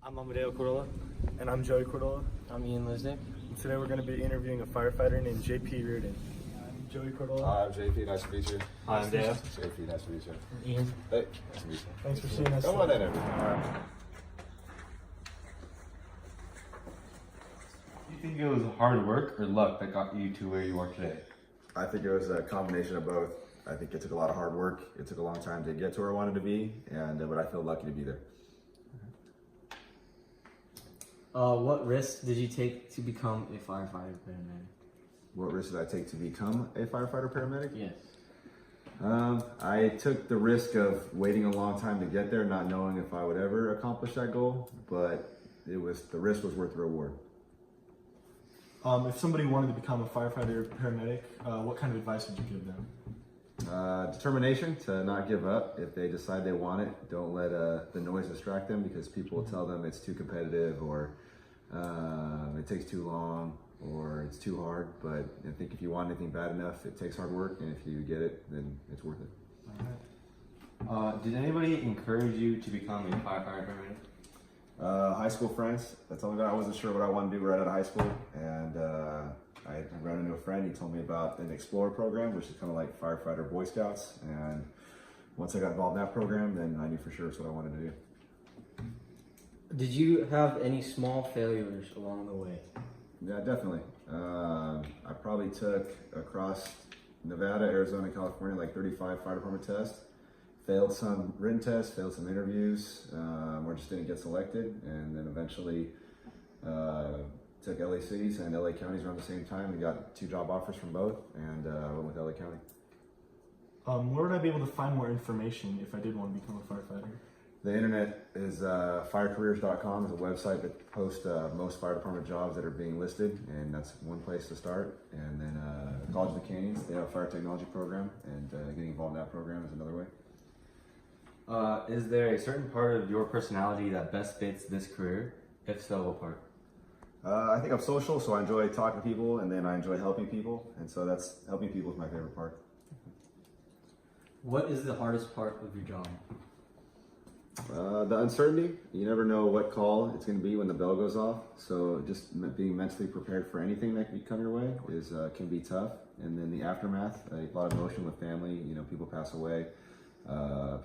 I'm Amadeo Corolla. And I'm Joey Cordola. I'm Ian Lisnick. And today we're going to be interviewing a firefighter named JP Reardon. I'm Joey Cordola. Hi, I'm JP. Nice to meet you. Hi, I'm Dale. JP. Nice to meet you. Ian. Hey, nice to meet you. Thanks for seeing us. Come on in, everyone. Do you think it was hard work or luck that got you to where you are today? I think it was a combination of both. I think it took a lot of hard work. It took a long time to get to where I wanted to be, but I feel lucky to be there. What risks did you take to become a firefighter paramedic? What risks did I take to become a firefighter paramedic? Yes. I took the risk of waiting a long time to get there, not knowing if I would ever accomplish that goal, but the risk was worth the reward. If somebody wanted to become a firefighter paramedic, what kind of advice would you give them? Determination to not give up. If they decide they want it, don't let the noise distract them, because people will tell them it's too competitive, or it takes too long, or it's too hard. But I think if you want anything bad enough, it takes hard work, and if you get it, then it's worth it. All right. Did anybody encourage you to become a firefighter paramedic? High school friends that told me that. I wasn't sure what I wanted to do right out of high school, and I ran into a friend. He told me about an Explorer program, which is kind of like firefighter Boy Scouts. And once I got involved in that program, then I knew for sure it's what I wanted to do. Did you have any small failures along the way? Yeah, definitely. I probably took across Nevada, Arizona, and California like 35 fire department tests. Failed some written tests, failed some interviews, or just didn't get selected. And then eventually took LA cities and LA counties around the same time and got 2 job offers from both, and went with LA County. Where would I be able to find more information if I did want to become a firefighter? The internet is firecareers.com is a website that posts most fire department jobs that are being listed, and that's one place to start. And then College of the Canyons, they have a fire technology program, and getting involved in that program is another way. Is there a certain part of your personality that best fits this career? If so, what part? I think I'm social, so I enjoy talking to people, and then I enjoy helping people, and so that's helping people is my favorite part. What is the hardest part of your job? The uncertainty. You never know what call it's going to be when the bell goes off, so just being mentally prepared for anything that can come your way can be tough. And then the aftermath, a lot of emotion with family. You know, people pass away.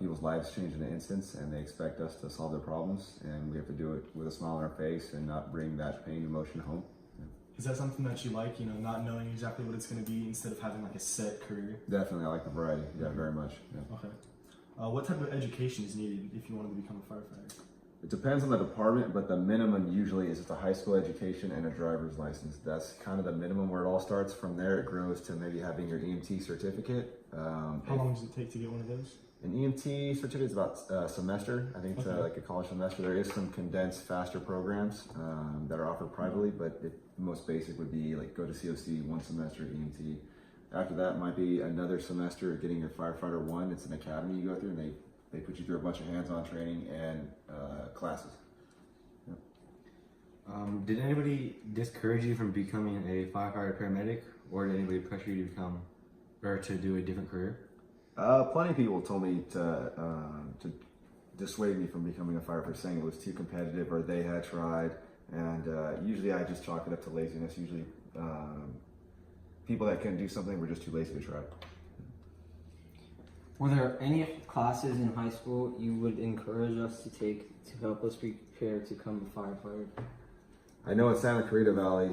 People's lives change in an instance, and they expect us to solve their problems, and we have to do it with a smile on our face and not bring that pain and emotion home. Yeah. Is that something that you like, not knowing exactly what it's going to be instead of having like a set career? Definitely, I like the variety. Yeah, very much. Yeah. Okay. What type of education is needed if you wanted to become a firefighter? It depends on the department, but the minimum usually is just a high school education and a driver's license. That's kind of the minimum where it all starts. From there, it grows to maybe having your EMT certificate. How long does it take to get one of those? An EMT certificate is about a semester. I think it's like a college semester. There is some condensed, faster programs that are offered privately, but the most basic would be like go to COC, 1 semester EMT. After that might be another semester getting your firefighter 1. It's an academy you go through, and they put you through a bunch of hands-on training and classes. Yep. Did anybody discourage you from becoming a firefighter paramedic, or did anybody pressure you to become or to do a different career? Plenty of people told me to dissuade me from becoming a firefighter, saying it was too competitive or they had tried, and usually I just chalk it up to laziness. Usually people that couldn't do something were just too lazy to try. Were there any classes in high school you would encourage us to take to help us prepare to become a firefighter? I know in Santa Clarita Valley,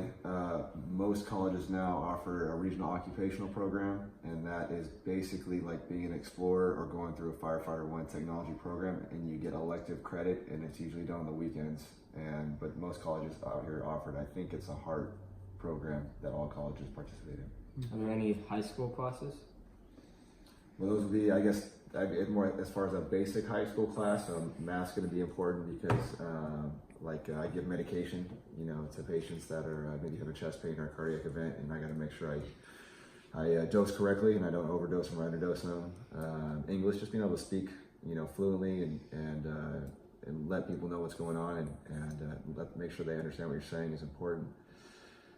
most colleges now offer a regional occupational program, and that is basically like being an explorer or going through a firefighter 1 technology program, and you get elective credit, and it's usually done on the weekends. But most colleges out here offer it. I think it's a hard program that all colleges participate in. Are there any high school classes? Well, those would be, I guess, more as far as a basic high school class. Math's going to be important because I give medication, to patients that are maybe have a chest pain or a cardiac event, and I got to make sure I dose correctly and I don't overdose them or underdose them. English, just being able to speak, fluently and let people know what's going on, and make sure they understand what you're saying is important.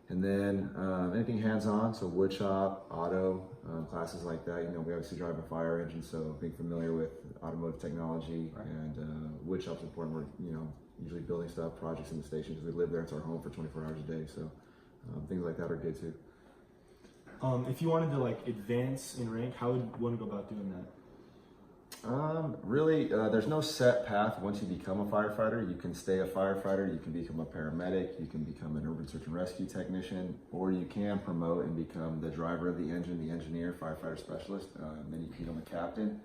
And then anything hands-on, so wood shop, auto, classes like that. You know, we obviously drive a fire engine, so being familiar with automotive technology and wood shop's important. We're, you know, usually building stuff, projects in the station because we live there. It's our home for 24 hours a day, so things like that are good too. If you wanted to like advance in rank, how would one go about doing that? Really, there's no set path. Once you become a firefighter, you can stay a firefighter, you can become a paramedic, you can become an urban search and rescue technician, or you can promote and become the driver of the engine, the engineer, firefighter specialist, then you can become a captain.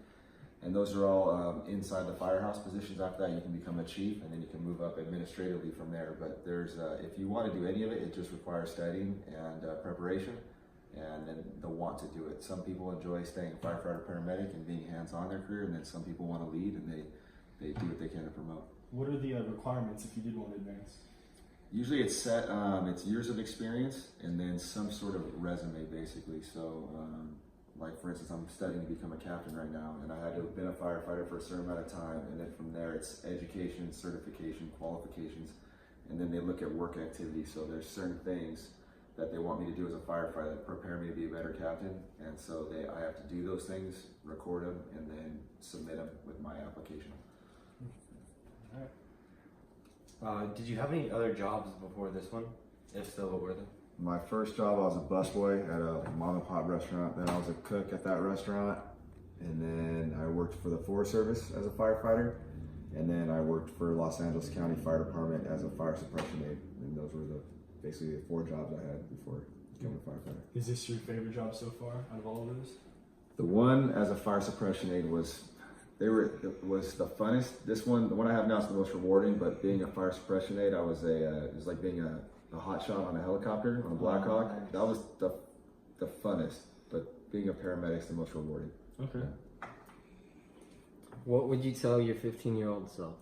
And those are all inside the firehouse positions. After that, you can become a chief, and then you can move up administratively from there. But there's, if you want to do any of it, it just requires studying and preparation, and then the want to do it. Some people enjoy staying a firefighter paramedic and being hands-on in their career, and then some people want to lead and they do what they can to promote. What are the requirements if you did want to advance? Usually it's set, it's years of experience and then some sort of resume basically. So like for instance, I'm studying to become a captain right now, and I had to have been a firefighter for a certain amount of time, and then from there it's education, certification, qualifications, and then they look at work activity. So there's certain things that they want me to do as a firefighter that prepare me to be a better captain, and so I have to do those things, record them, and then submit them with my application. Did you have any other jobs before this one? If so, what were they? My first job, I was a busboy at a mom and pop restaurant. Then I was a cook at that restaurant, and then I worked for the Forest Service as a firefighter, and then I worked for Los Angeles County Fire Department as a fire suppression aide. And those were basically the 4 jobs I had before becoming a firefighter. Is this your favorite job so far out of all of those? The one as a fire suppression aide was the funnest. This one, the one I have now, is the most rewarding. But being a fire suppression aide, it was like being a hot shot on a helicopter on a Black Hawk. Nice. That was the funnest. But being a paramedic is the most rewarding. Okay. Yeah. What would you tell your 15-year-old self?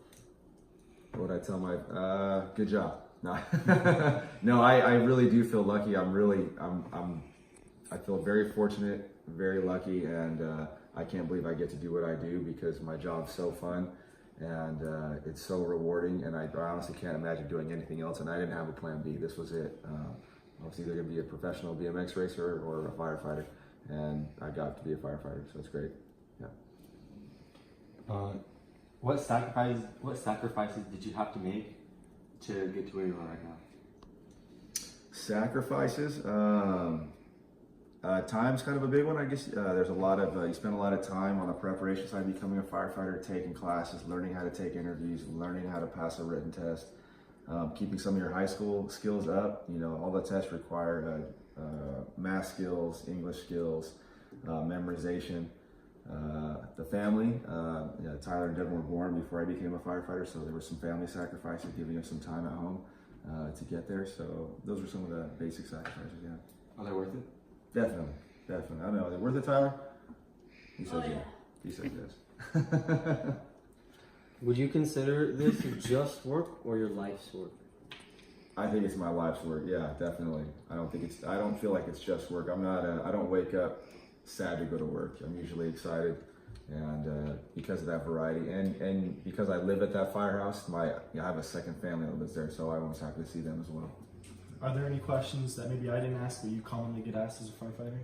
What would I tell my good job? No, no, I really do feel lucky. I feel very fortunate, very lucky, and I can't believe I get to do what I do because my job's so fun and it's so rewarding, and I honestly can't imagine doing anything else, and I didn't have a plan B. This was it. I was either going to be a professional BMX racer or a firefighter, and I got to be a firefighter, so it's great. Yeah. What sacrifices did you have to make to get to where you are right now? Sacrifices. Time's kind of a big one, I guess. There's a lot of, you spend a lot of time on the preparation side, becoming a firefighter, taking classes, learning how to take interviews, learning how to pass a written test, keeping some of your high school skills up. You know, all the tests require math skills, English skills, memorization. The family, Tyler and Devin were born before I became a firefighter, so there was some family sacrifices, giving up some time at home to get there. So those were some of the basic sacrifices, yeah. Are they worth it? Definitely. I don't know, are they worth it, Tyler? He says yeah. He says yes. Would you consider this just work or your life's work? I think it's my life's work, yeah, definitely. I don't feel like it's just work. I don't wake up sad to go to work. I'm usually excited, and because of that variety, and because I live at that firehouse, I have a second family that lives there, so I'm always happy to see them as well. Are there any questions that maybe I didn't ask that you commonly get asked as a firefighter?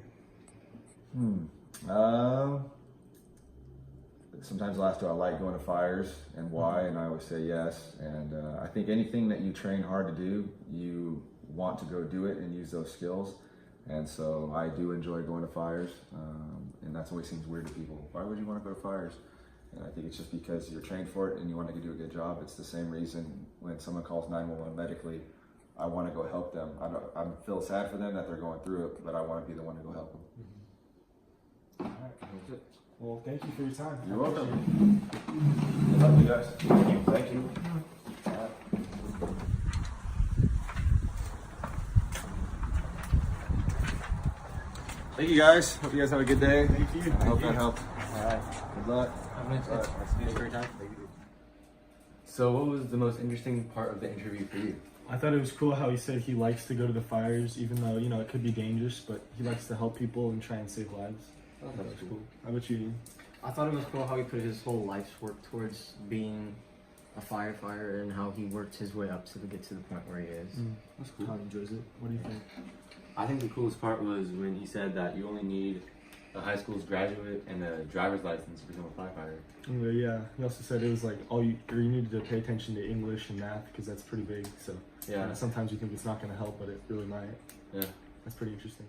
Sometimes I'll ask, do I like going to fires and why? And I always say yes. And I think anything that you train hard to do, you want to go do it and use those skills. And so I do enjoy going to fires, and that always seems weird to people. Why would you want to go to fires? And I think it's just because you're trained for it and you want to do a good job. It's the same reason when someone calls 911 medically, I want to go help them. I feel sad for them that they're going through it, but I want to be the one to go help them. All right. That's it. Well, thank you for your time. You're I welcome. appreciate it. Good luck, you guys. Thank you. Thank you guys. Hope you guys have a good day. Thank you. I hope that helped. All right. Good luck. Have a nice day. Thanks for your time. So, what was the most interesting part of the interview for you? I thought it was cool how he said he likes to go to the fires, even though, you know, it could be dangerous, but he likes to help people and try and save lives. Oh, that was cool. How about you, Ian? I thought it was cool how he put his whole life's work towards being a firefighter and how he worked his way up to get to the point where he is. That's cool. How he enjoys it. What do you think? I think the coolest part was when he said that you only need a high school's graduate and a driver's license to become a firefighter. Yeah, he also said it was like you needed to pay attention to English and math because that's pretty big. So Yeah. sometimes you think it's not going to help, but it really might. Yeah. That's pretty interesting.